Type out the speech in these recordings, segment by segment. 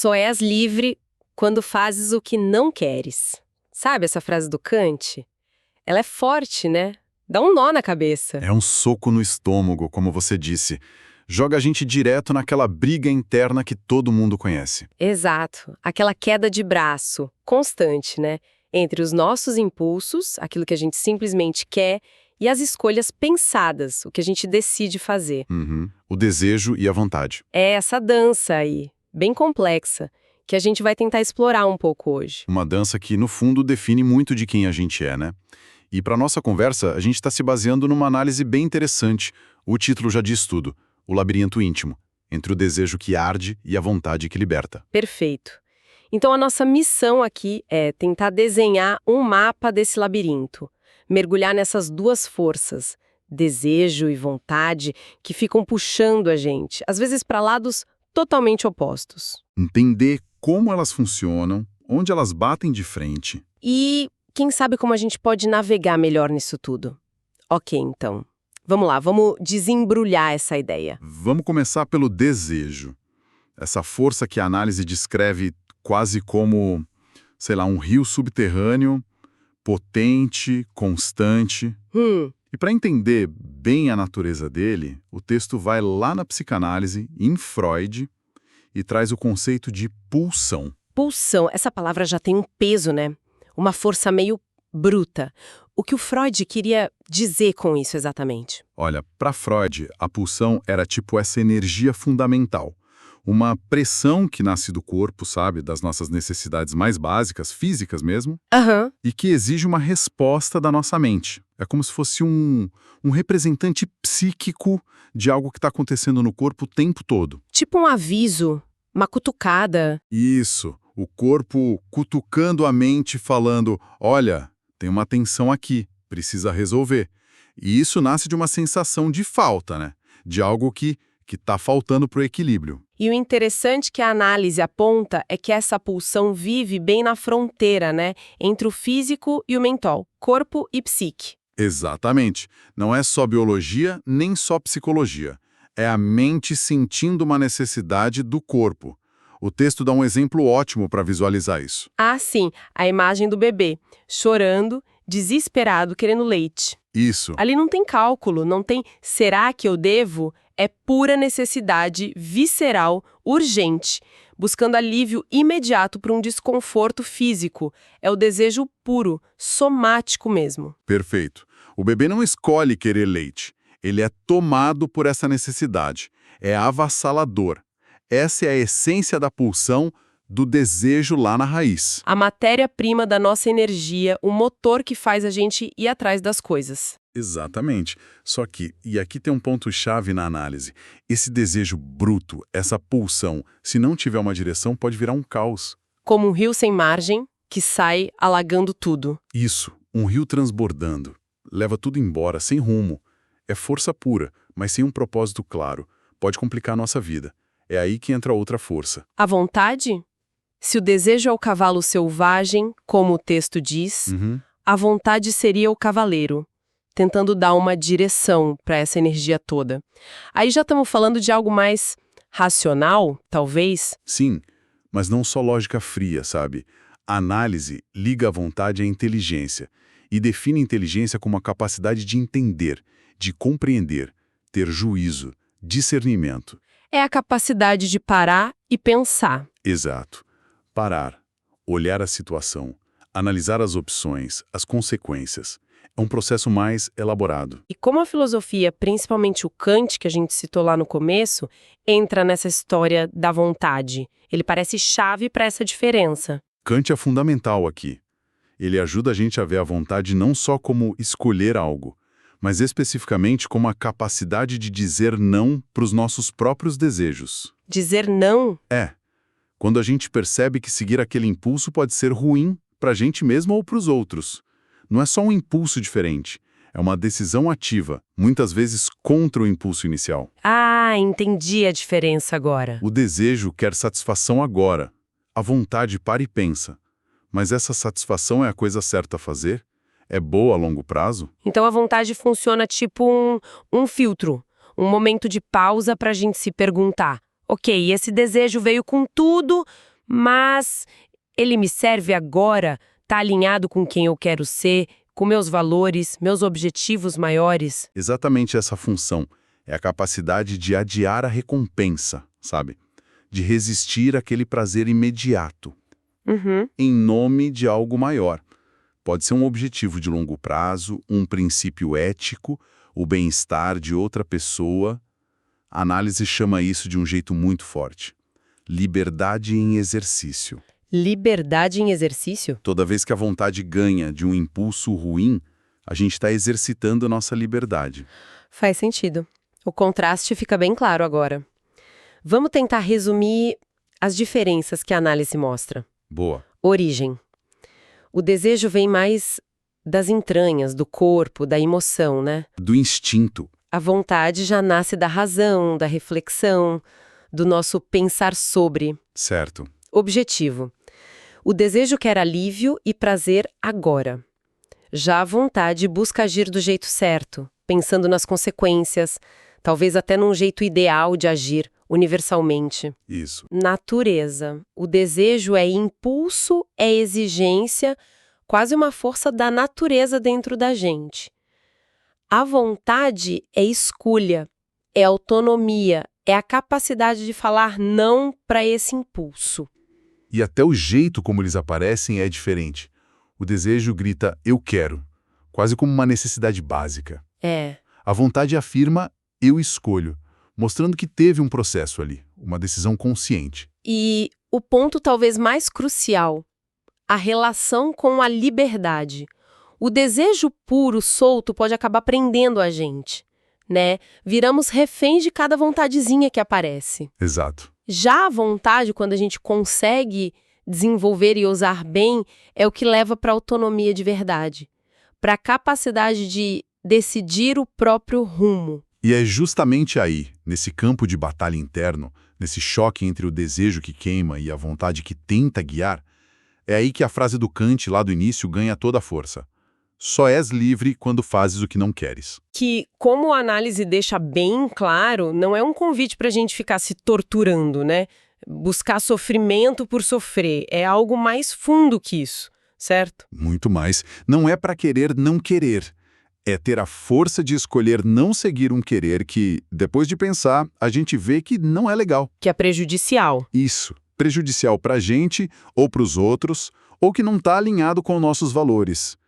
Só és livre quando fazes o que não queres. Sabe essa frase do Kant? Ela é forte, né? Dá um nó na cabeça. É um soco no estômago, como você disse. Joga a gente direto naquela briga interna que todo mundo conhece. Exato. Aquela queda de braço constante, né? Entre os nossos impulsos, aquilo que a gente simplesmente quer, e as escolhas pensadas, o que a gente decide fazer. O desejo e a vontade. É essa dança aí, bem complexa, que a gente vai tentar explorar um pouco hoje. Uma dança que, no fundo, define muito de quem a gente é, né? E para nossa conversa, a gente está se baseando numa análise bem interessante. O título já diz tudo: o labirinto íntimo, entre o desejo que arde e a vontade que liberta. Perfeito. Então a nossa missão aqui é tentar desenhar um mapa desse labirinto, mergulhar nessas duas forças, desejo e vontade, que ficam puxando a gente, às vezes para lados totalmente opostos. Entender como elas funcionam, onde elas batem de frente. E quem sabe como a gente pode navegar melhor nisso tudo. Ok, então. Vamos lá, vamos desembrulhar essa ideia. Vamos começar pelo desejo. Essa força que a análise descreve quase como, sei lá, um rio subterrâneo, potente, constante. E para entender bem a natureza dele, o texto vai lá na psicanálise, em Freud, e traz o conceito de pulsão. Pulsão, essa palavra já tem um peso, né? Uma força meio bruta. O que o Freud queria dizer com isso exatamente? Olha, para Freud, a pulsão era tipo essa energia fundamental. Uma pressão que nasce do corpo, sabe? Das nossas necessidades mais básicas, físicas mesmo, e que exige uma resposta da nossa mente. É como se fosse um representante psíquico de algo que está acontecendo no corpo o tempo todo. Tipo um aviso, uma cutucada. Isso, o corpo cutucando a mente, falando: olha, tem uma tensão aqui, precisa resolver. E isso nasce de uma sensação de falta, né? De algo que está faltando para o equilíbrio. E o interessante que a análise aponta é que essa pulsão vive bem na fronteira, né? Entre o físico e o mental, corpo e psique. Exatamente. Não é só biologia, nem só psicologia. É a mente sentindo uma necessidade do corpo. O texto dá um exemplo ótimo para visualizar isso. Ah, sim, a imagem do bebê, chorando, desesperado, querendo leite. Isso. Ali não tem cálculo, não tem será que eu devo? É pura necessidade visceral, urgente, buscando alívio imediato para um desconforto físico. É o desejo puro, somático mesmo. Perfeito. O bebê não escolhe querer leite. Ele é tomado por essa necessidade. É avassalador. Essa é a essência da pulsão, do desejo lá na raiz. A matéria-prima da nossa energia, o motor que faz a gente ir atrás das coisas. Exatamente. Só que, e aqui tem um ponto-chave na análise, esse desejo bruto, essa pulsão, se não tiver uma direção, pode virar um caos. Como um rio sem margem, que sai alagando tudo. Isso, um rio transbordando. Leva tudo embora, sem rumo. É força pura, mas sem um propósito claro. Pode complicar a nossa vida. É aí que entra outra força. A vontade? Se o desejo é o cavalo selvagem, como o texto diz, a vontade seria o cavaleiro, tentando dar uma direção para essa energia toda. Aí já estamos falando de algo mais racional, talvez? Sim, mas não só lógica fria, sabe? A análise liga a vontade à inteligência e define inteligência como a capacidade de entender, de compreender, ter juízo, discernimento. É a capacidade de parar e pensar. Exato. Parar, olhar a situação, analisar as opções, as consequências. É um processo mais elaborado. E como a filosofia, principalmente o Kant, que a gente citou lá no começo, entra nessa história da vontade? Ele parece chave para essa diferença. Kant é fundamental aqui. Ele ajuda a gente a ver a vontade não só como escolher algo, mas especificamente como a capacidade de dizer não para os nossos próprios desejos. Dizer não? É. Quando a gente percebe que seguir aquele impulso pode ser ruim para a gente mesmo ou para os outros. Não é só um impulso diferente, é uma decisão ativa, muitas vezes contra o impulso inicial. Ah, entendi a diferença agora. O desejo quer satisfação agora. A vontade para e pensa. Mas essa satisfação é a coisa certa a fazer? É boa a longo prazo? Então a vontade funciona tipo um filtro, um momento de pausa para a gente se perguntar. Ok, esse desejo veio com tudo, mas ele me serve agora, tá alinhado com quem eu quero ser, com meus valores, meus objetivos maiores? Exatamente essa função. É a capacidade de adiar a recompensa, sabe? De resistir àquele prazer imediato, em nome de algo maior. Pode ser um objetivo de longo prazo, um princípio ético, o bem-estar de outra pessoa. A análise chama isso de um jeito muito forte. Liberdade em exercício. Liberdade em exercício? Toda vez que a vontade ganha de um impulso ruim, a gente está exercitando a nossa liberdade. Faz sentido. O contraste fica bem claro agora. Vamos tentar resumir as diferenças que a análise mostra. Boa. Origem. O desejo vem mais das entranhas, do corpo, da emoção, né? Do instinto. A vontade já nasce da razão, da reflexão, do nosso pensar sobre. Certo. Objetivo. O desejo quer alívio e prazer agora. Já a vontade busca agir do jeito certo, pensando nas consequências, talvez até num jeito ideal de agir, universalmente. Isso. Natureza. O desejo é impulso, é exigência, quase uma força da natureza dentro da gente. A vontade é escolha, é autonomia, é a capacidade de falar não para esse impulso. E até o jeito como eles aparecem é diferente. O desejo grita, eu quero, quase como uma necessidade básica. É. A vontade afirma, eu escolho, mostrando que teve um processo ali, uma decisão consciente. E o ponto talvez mais crucial, a relação com a liberdade. O desejo puro, solto, pode acabar prendendo a gente, né? Viramos reféns de cada vontadezinha que aparece. Exato. Já a vontade, quando a gente consegue desenvolver e usar bem, é o que leva para a autonomia de verdade, para a capacidade de decidir o próprio rumo. E é justamente aí, nesse campo de batalha interno, nesse choque entre o desejo que queima e a vontade que tenta guiar, é aí que a frase do Kant lá do início ganha toda a força. Só és livre quando fazes o que não queres. Que, como a análise deixa bem claro, não é um convite para a gente ficar se torturando, né? Buscar sofrimento por sofrer. É algo mais fundo que isso, certo? Muito mais. Não é para querer não querer. É ter a força de escolher não seguir um querer que, depois de pensar, a gente vê que não é legal. Que é prejudicial. Isso. Prejudicial para a gente ou para os outros, ou que não está alinhado com nossos valores.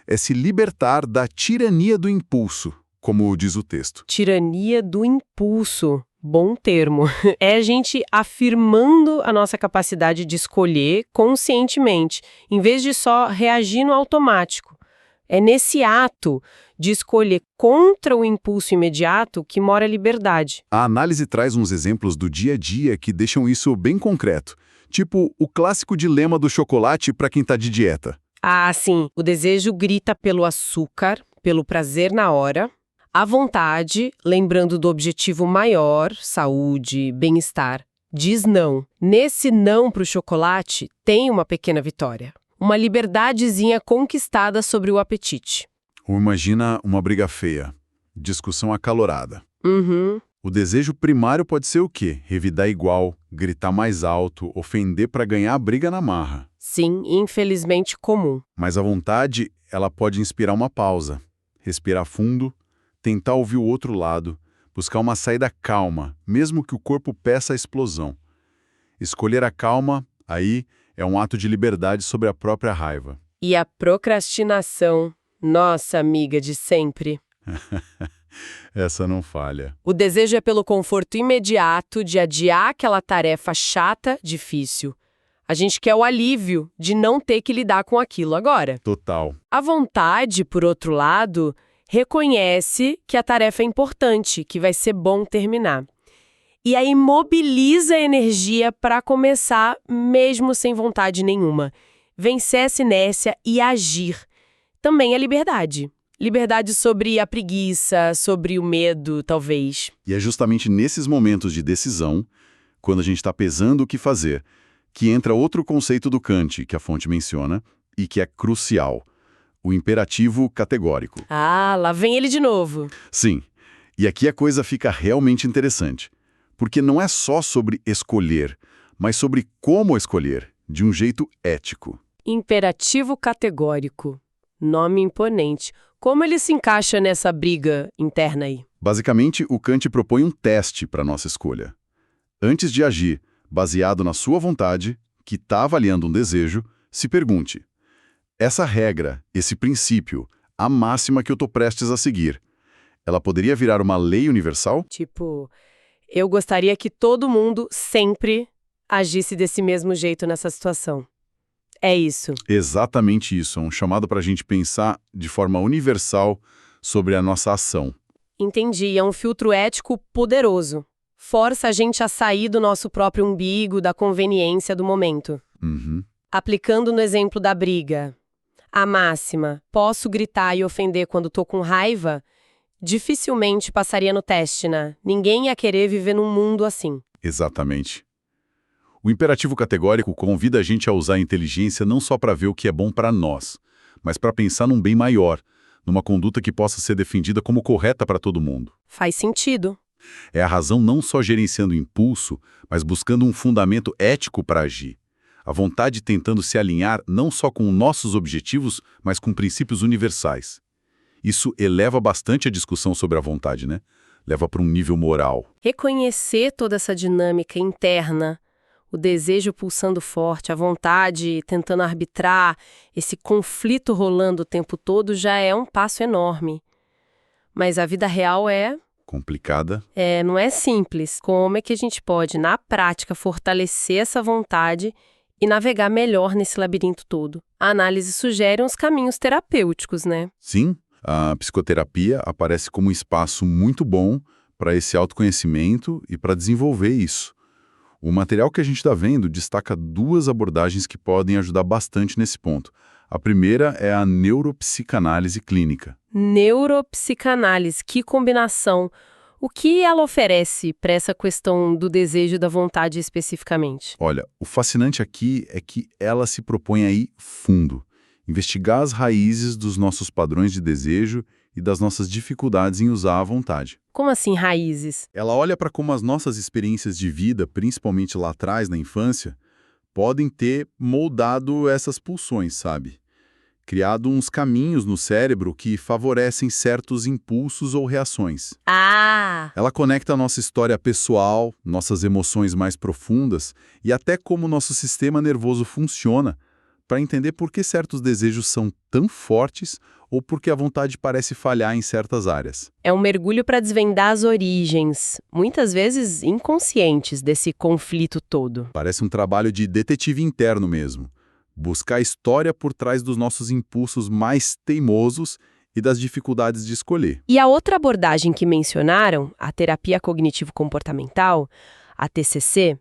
É se libertar da tirania do impulso, como diz o texto. Tirania do impulso. Bom termo. É a gente afirmando a nossa capacidade de escolher conscientemente, em vez de só reagir no automático. É nesse ato de escolher contra o impulso imediato que mora a liberdade. A análise traz uns exemplos do dia a dia que deixam isso bem concreto. Tipo o clássico dilema do chocolate para quem está de dieta. Ah, sim. O desejo grita pelo açúcar, pelo prazer na hora. A vontade, lembrando do objetivo maior, saúde, bem-estar, diz não. Nesse não para o chocolate, tem uma pequena vitória. Uma liberdadezinha conquistada sobre o apetite. Ou imagina uma briga feia, discussão acalorada. Uhum. O desejo primário pode ser o quê? Revidar igual, gritar mais alto, ofender para ganhar a briga na marra. Sim, infelizmente comum. Mas a vontade, ela pode inspirar uma pausa, respirar fundo, tentar ouvir o outro lado, buscar uma saída calma, mesmo que o corpo peça a explosão. Escolher a calma, aí, é um ato de liberdade sobre a própria raiva. E a procrastinação, nossa amiga de sempre. Essa não falha. O desejo é pelo conforto imediato de adiar aquela tarefa chata, difícil. A gente quer o alívio de não ter que lidar com aquilo agora. Total. A vontade, por outro lado, reconhece que a tarefa é importante, que vai ser bom terminar. E aí mobiliza a energia para começar mesmo sem vontade nenhuma. Vencer essa inércia e agir. Também é liberdade. Liberdade sobre a preguiça, sobre o medo, talvez. E é justamente nesses momentos de decisão, quando a gente está pesando o que fazer, que entra outro conceito do Kant, que a fonte menciona, e que é crucial, o imperativo categórico. Ah, lá vem ele de novo. Sim, e aqui a coisa fica realmente interessante, porque não é só sobre escolher, mas sobre como escolher, de um jeito ético. Imperativo categórico. Nome imponente. Como ele se encaixa nessa briga interna aí? Basicamente, o Kant propõe um teste para nossa escolha. Antes de agir, baseado na sua vontade, que está avaliando um desejo, se pergunte: essa regra, esse princípio, a máxima que eu estou prestes a seguir, ela poderia virar uma lei universal? Tipo, eu gostaria que todo mundo sempre agisse desse mesmo jeito nessa situação. É isso. Exatamente isso. É um chamado para a gente pensar de forma universal sobre a nossa ação. Entendi. É um filtro ético poderoso. Força a gente a sair do nosso próprio umbigo, da conveniência do momento. Uhum. Aplicando no exemplo da briga. A máxima, posso gritar e ofender quando tô com raiva? Dificilmente passaria no teste, né? Ninguém ia querer viver num mundo assim. Exatamente. O imperativo categórico convida a gente a usar a inteligência não só para ver o que é bom para nós, mas para pensar num bem maior, numa conduta que possa ser defendida como correta para todo mundo. Faz sentido. É a razão não só gerenciando o impulso, mas buscando um fundamento ético para agir. A vontade tentando se alinhar não só com nossos objetivos, mas com princípios universais. Isso eleva bastante a discussão sobre a vontade, né? Leva para um nível moral. Reconhecer toda essa dinâmica interna, o desejo pulsando forte, a vontade tentando arbitrar, esse conflito rolando o tempo todo já é um passo enorme. Mas a vida real Complicada. não é simples. Como é que a gente pode, na prática, fortalecer essa vontade e navegar melhor nesse labirinto todo? A análise sugere uns caminhos terapêuticos, né? Sim, a psicoterapia aparece como um espaço muito bom para esse autoconhecimento e para desenvolver isso. O material que a gente está vendo destaca duas abordagens que podem ajudar bastante nesse ponto. A primeira é a neuropsicanálise clínica. Neuropsicanálise, que combinação! O que ela oferece para essa questão do desejo e da vontade especificamente? Olha, o fascinante aqui é que ela se propõe a ir fundo, investigar as raízes dos nossos padrões de desejo e das nossas dificuldades em usar a vontade. Como assim raízes? Ela olha para como as nossas experiências de vida, principalmente lá atrás, na infância, podem ter moldado essas pulsões, sabe? Criado uns caminhos no cérebro que favorecem certos impulsos ou reações. Ah! Ela conecta a nossa história pessoal, nossas emoções mais profundas e até como o nosso sistema nervoso funciona para entender por que certos desejos são tão fortes ou por que a vontade parece falhar em certas áreas. É um mergulho para desvendar as origens, muitas vezes inconscientes, desse conflito todo. Parece um trabalho de detetive interno mesmo. Buscar a história por trás dos nossos impulsos mais teimosos e das dificuldades de escolher. E a outra abordagem que mencionaram, a terapia cognitivo-comportamental, a TCC,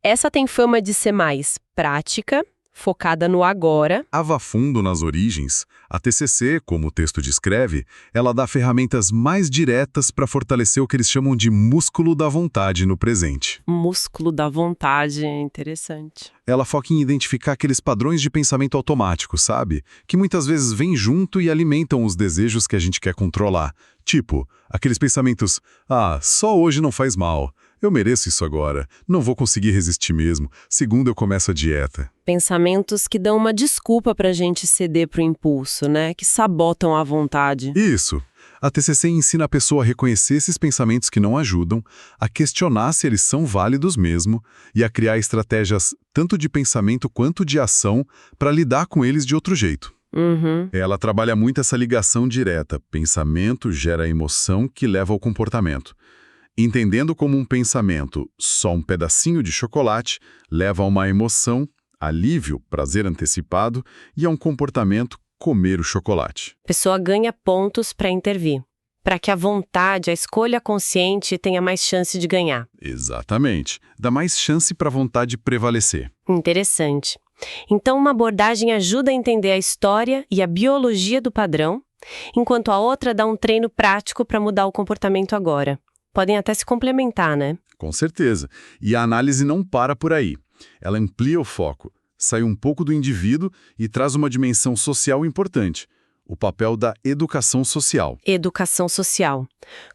essa tem fama de ser mais prática, focada no agora. Ava fundo nas origens, a TCC, como o texto descreve, ela dá ferramentas mais diretas para fortalecer o que eles chamam de músculo da vontade no presente. Músculo da vontade, interessante. Ela foca em identificar aqueles padrões de pensamento automático, sabe? Que muitas vezes vêm junto e alimentam os desejos que a gente quer controlar. Tipo, aqueles pensamentos, só hoje não faz mal. Eu mereço isso agora. Não vou conseguir resistir mesmo. Segunda eu começo a dieta. Pensamentos que dão uma desculpa pra gente ceder pro impulso, né? Que sabotam a vontade. Isso. A TCC ensina a pessoa a reconhecer esses pensamentos que não ajudam, a questionar se eles são válidos mesmo e a criar estratégias tanto de pensamento quanto de ação para lidar com eles de outro jeito. Uhum. Ela trabalha muito essa ligação direta. Pensamento gera emoção que leva ao comportamento. Entendendo como um pensamento, só um pedacinho de chocolate, leva a uma emoção, alívio, prazer antecipado, e a um comportamento, comer o chocolate. A pessoa ganha pontos para intervir, para que a vontade, a escolha consciente tenha mais chance de ganhar. Exatamente. Dá mais chance para a vontade prevalecer. Interessante. Então, uma abordagem ajuda a entender a história e a biologia do padrão, enquanto a outra dá um treino prático para mudar o comportamento agora. Podem até se complementar, né? Com certeza. E a análise não para por aí. Ela amplia o foco, sai um pouco do indivíduo e traz uma dimensão social importante, o papel da educação social. Educação social.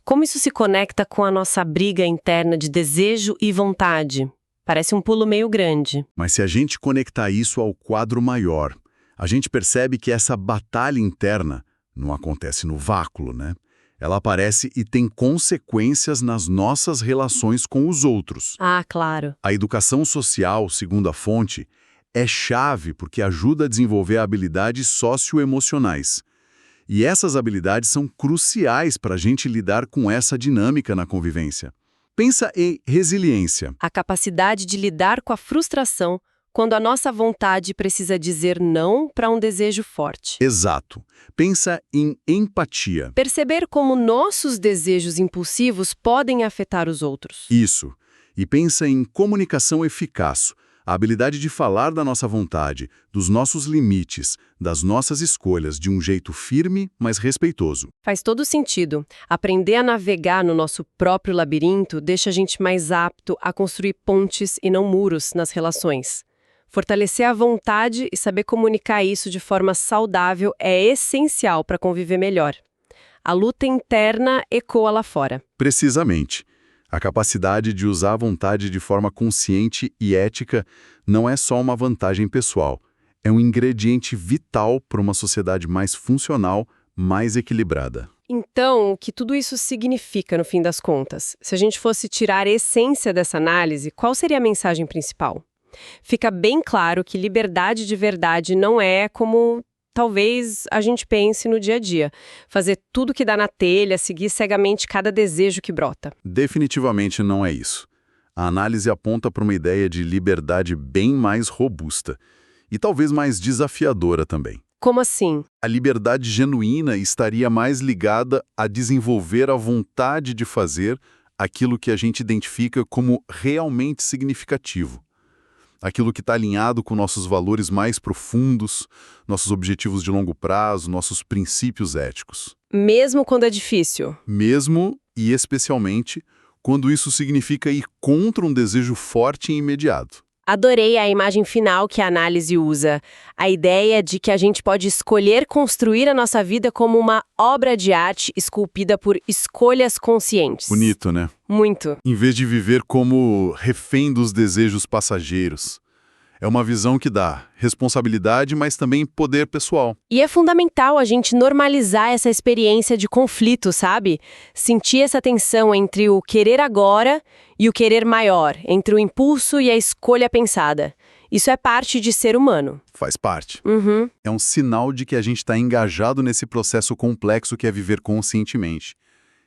Como isso se conecta com a nossa briga interna de desejo e vontade? Parece um pulo meio grande. Mas se a gente conectar isso ao quadro maior, a gente percebe que essa batalha interna não acontece no vácuo, né? Ela aparece e tem consequências nas nossas relações com os outros. Ah, claro. A educação social, segundo a fonte, é chave porque ajuda a desenvolver habilidades socioemocionais. E essas habilidades são cruciais para a gente lidar com essa dinâmica na convivência. Pensa em resiliência. A capacidade de lidar com a frustração quando a nossa vontade precisa dizer não para um desejo forte. Exato. Pensa em empatia. Perceber como nossos desejos impulsivos podem afetar os outros. Isso. E pensa em comunicação eficaz. A habilidade de falar da nossa vontade, dos nossos limites, das nossas escolhas de um jeito firme, mas respeitoso. Faz todo sentido. Aprender a navegar no nosso próprio labirinto deixa a gente mais apto a construir pontes e não muros nas relações. Fortalecer a vontade e saber comunicar isso de forma saudável é essencial para conviver melhor. A luta interna ecoa lá fora. Precisamente. A capacidade de usar a vontade de forma consciente e ética não é só uma vantagem pessoal. É um ingrediente vital para uma sociedade mais funcional, mais equilibrada. Então, o que tudo isso significa no fim das contas? Se a gente fosse tirar a essência dessa análise, qual seria a mensagem principal? Fica bem claro que liberdade de verdade não é como talvez a gente pense no dia a dia. Fazer tudo que dá na telha, seguir cegamente cada desejo que brota. Definitivamente não é isso. A análise aponta para uma ideia de liberdade bem mais robusta e talvez mais desafiadora também. Como assim? A liberdade genuína estaria mais ligada a desenvolver a vontade de fazer aquilo que a gente identifica como realmente significativo. Aquilo que está alinhado com nossos valores mais profundos, nossos objetivos de longo prazo, nossos princípios éticos. Mesmo quando é difícil. Mesmo e especialmente quando isso significa ir contra um desejo forte e imediato. Adorei a imagem final que a análise usa. A ideia de que a gente pode escolher construir a nossa vida como uma obra de arte esculpida por escolhas conscientes. Bonito, né? Muito. Em vez de viver como refém dos desejos passageiros. É uma visão que dá responsabilidade, mas também poder pessoal. E é fundamental a gente normalizar essa experiência de conflito, sabe? Sentir essa tensão entre o querer agora e o querer maior, entre o impulso e a escolha pensada. Isso é parte de ser humano. Faz parte. Uhum. É um sinal de que a gente está engajado nesse processo complexo que é viver conscientemente.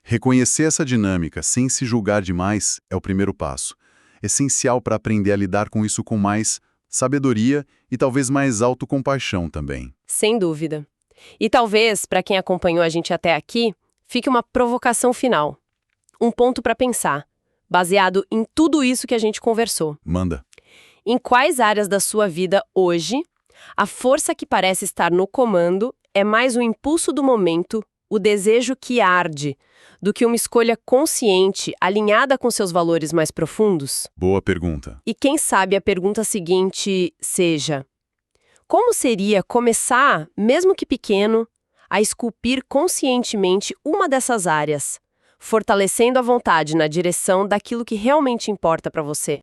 Reconhecer essa dinâmica sem se julgar demais é o primeiro passo. Essencial para aprender a lidar com isso com mais sabedoria e talvez mais autocompaixão também. Sem dúvida. E talvez, para quem acompanhou a gente até aqui, fique uma provocação final. Um ponto para pensar, baseado em tudo isso que a gente conversou. Manda. Em quais áreas da sua vida hoje, a força que parece estar no comando é mais o impulso do momento, o desejo que arde, do que uma escolha consciente, alinhada com seus valores mais profundos? Boa pergunta. E quem sabe a pergunta seguinte seja: como seria começar, mesmo que pequeno, a esculpir conscientemente uma dessas áreas, fortalecendo a vontade na direção daquilo que realmente importa para você?